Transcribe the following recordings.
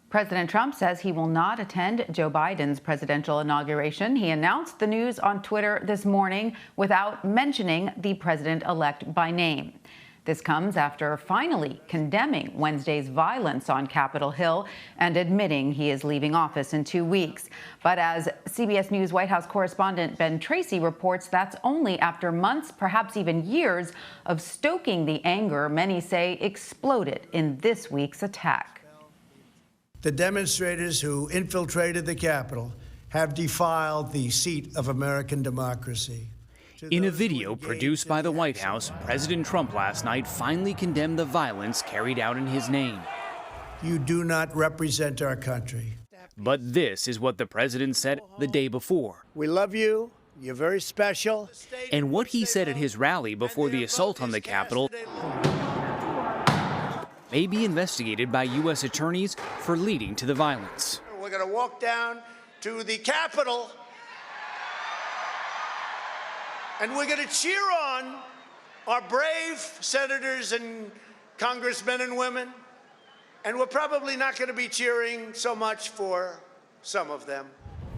President Trump says he will not attend Joe Biden's presidential inauguration. He announced the news on Twitter this morning without mentioning the president-elect by name. This comes after finally condemning Wednesday's violence on Capitol Hill and admitting he is leaving office in 2 weeks. But as CBS News White House correspondent Ben Tracy reports, that's only after months, perhaps even years, of stoking the anger many say exploded in this week's attack. The demonstrators who infiltrated the Capitol have defiled the seat of American democracy. In a video produced by the White House, President Trump last night finally condemned the violence carried out in his name. You do not represent our country. But this is what the president said the day before. We love you. You're very special. And what he said at his rally before the assault on the Capitol may be investigated by U.S. attorneys for leading to the violence. We're going to walk down to the Capitol, and we're going to cheer on our brave senators and congressmen and women, and we're probably not going to be cheering so much for some of them.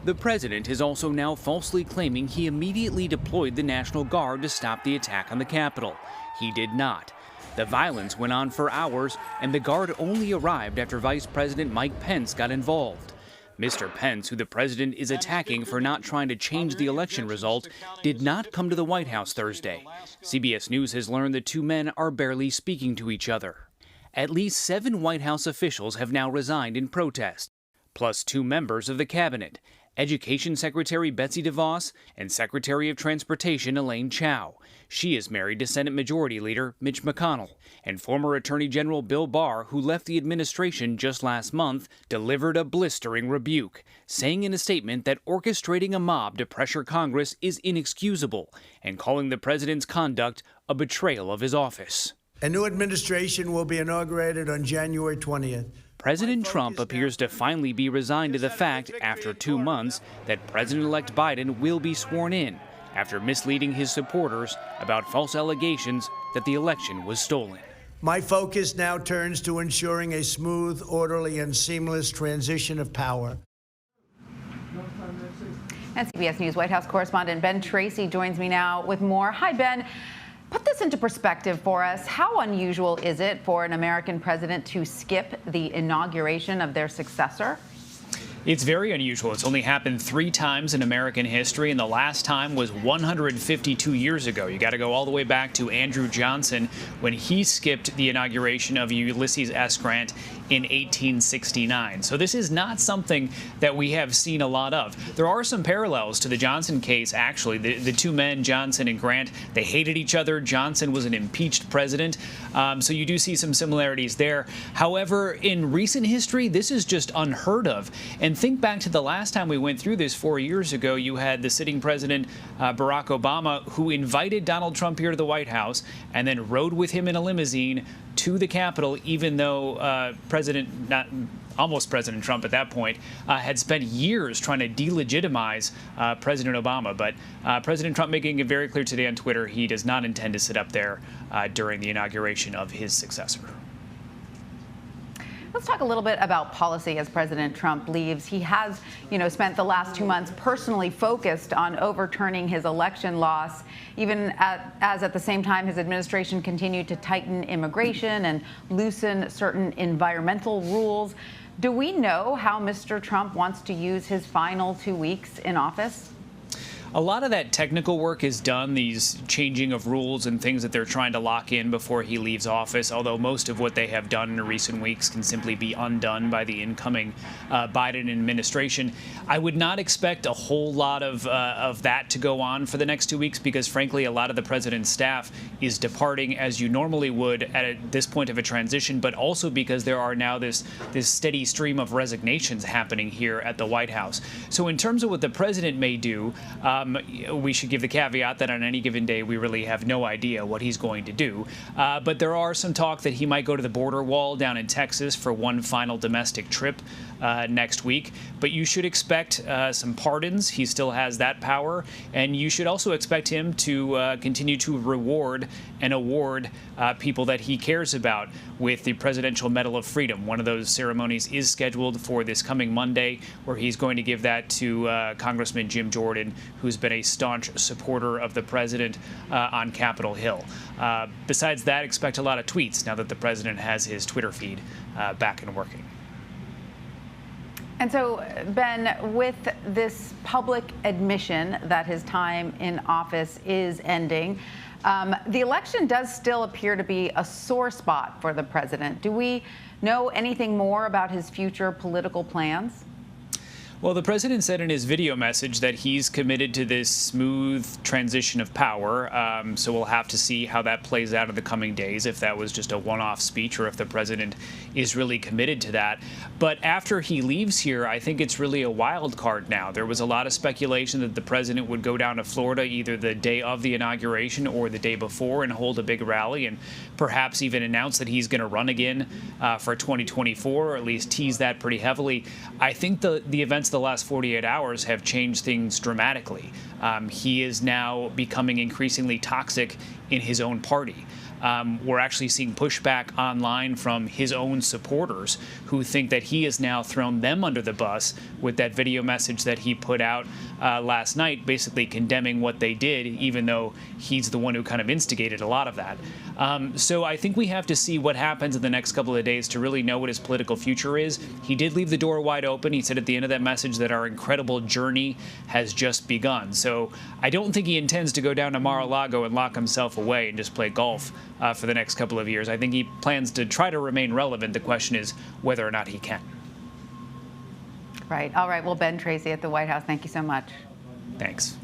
The president is also now falsely claiming he immediately deployed the National Guard to stop the attack on the Capitol. He did not. The violence went on for hours, and the Guard only arrived after Vice President Mike Pence got involved. Mr. Pence, who the president is attacking for not trying to change the election result, did not come to the White House Thursday. CBS News has learned the two men are barely speaking to each other. At least 7 White House officials have now resigned in protest, plus 2 members of the cabinet, Education Secretary Betsy DeVos and Secretary of Transportation Elaine Chao. She is married to Senate Majority Leader Mitch McConnell. And former Attorney General Bill Barr, who left the administration just last month, delivered a blistering rebuke, saying in a statement that orchestrating a mob to pressure Congress is inexcusable and calling the president's conduct a betrayal of his office. A new administration will be inaugurated on January 20th. President Trump appears to finally be resigned to the fact, after 2 months, that President-elect Biden will be sworn in after misleading his supporters about false allegations that the election was stolen. My focus now turns to ensuring a smooth, orderly, and seamless transition of power. And CBS News White House correspondent Ben Tracy joins me now with more. Hi, Ben. Put this into perspective for us. How unusual is it for an American president to skip the inauguration of their successor? It's very unusual. It's only happened 3 times in American history, and the last time was 152 years ago. You got to go all the way back to Andrew Johnson when he skipped the inauguration of Ulysses S. Grant in 1869. So this is not something that we have seen a lot of. There are some parallels to the Johnson case, actually. The 2 men, Johnson and Grant, they hated each other. Johnson was an impeached president, so you do see some similarities there. However, in recent history, this is just unheard of. And think back to the last time we went through this 4 years ago. You had the sitting president, Barack Obama, who invited Donald Trump here to the White House and then rode with him in a limousine to the Capitol, even though almost President Trump at that point had spent years trying to delegitimize President Obama. But President Trump making it very clear today on Twitter he does not intend to sit up there during the inauguration of his successor. Let's talk a little bit about policy as President Trump leaves. He has, spent the last 2 months personally focused on overturning his election loss, even as at the same time his administration continued to tighten immigration and loosen certain environmental rules. Do we know how Mr. Trump wants to use his final 2 weeks in office? A lot of that technical work is done, these changing of rules and things that they're trying to lock in before he leaves office, although most of what they have done in recent weeks can simply be undone by the incoming Biden administration. I would not expect a whole lot of that to go on for the next 2 weeks because, frankly, a lot of the president's staff is departing as you normally would at this point of a transition, but also because there are now this steady stream of resignations happening here at the White House. So in terms of what the president may do, We should give the caveat that on any given day, we really have no idea what he's going to do. But there are some talk that he might go to the border wall down in Texas for one final domestic trip next week. But you should expect some pardons. He still has that power. And you should also expect him to continue to reward and award people that he cares about with the Presidential Medal of Freedom. One of those ceremonies is scheduled for this coming Monday, where he's going to give that to Congressman Jim Jordan, who's been a staunch supporter of the president on Capitol Hill. Besides that, expect a lot of tweets now that the president has his Twitter feed back and working. And so, Ben, with this public admission that his time in office is ending, the election does still appear to be a sore spot for the president. Do we know anything more about his future political plans? Well, the president said in his video message that he's committed to this smooth transition of power. So we'll have to see how that plays out in the coming days, if that was just a one-off speech or if the president is really committed to that. But after he leaves here, I think it's really a wild card now. There was a lot of speculation that the president would go down to Florida either the day of the inauguration or the day before and hold a big rally and perhaps even announce that he's going to run again for 2024, or at least tease that pretty heavily. I think the events the last 48 hours have changed things dramatically. He is now becoming increasingly toxic in his own party. We're actually seeing pushback online from his own supporters who think that he has now thrown them under the bus with that video message that he put out last night, basically condemning what they did, even though he's the one who kind of instigated a lot of that. So I think we have to see what happens in the next couple of days to really know what his political future is. He did leave the door wide open. He said at the end of that message that our incredible journey has just begun. So I don't think he intends to go down to Mar-a-Lago and lock himself away and just play golf for the next couple of years. I think he plans to try to remain relevant. The question is whether or not he can. Right. All right. Well, Ben Tracy at the White House, thank you so much. Thanks.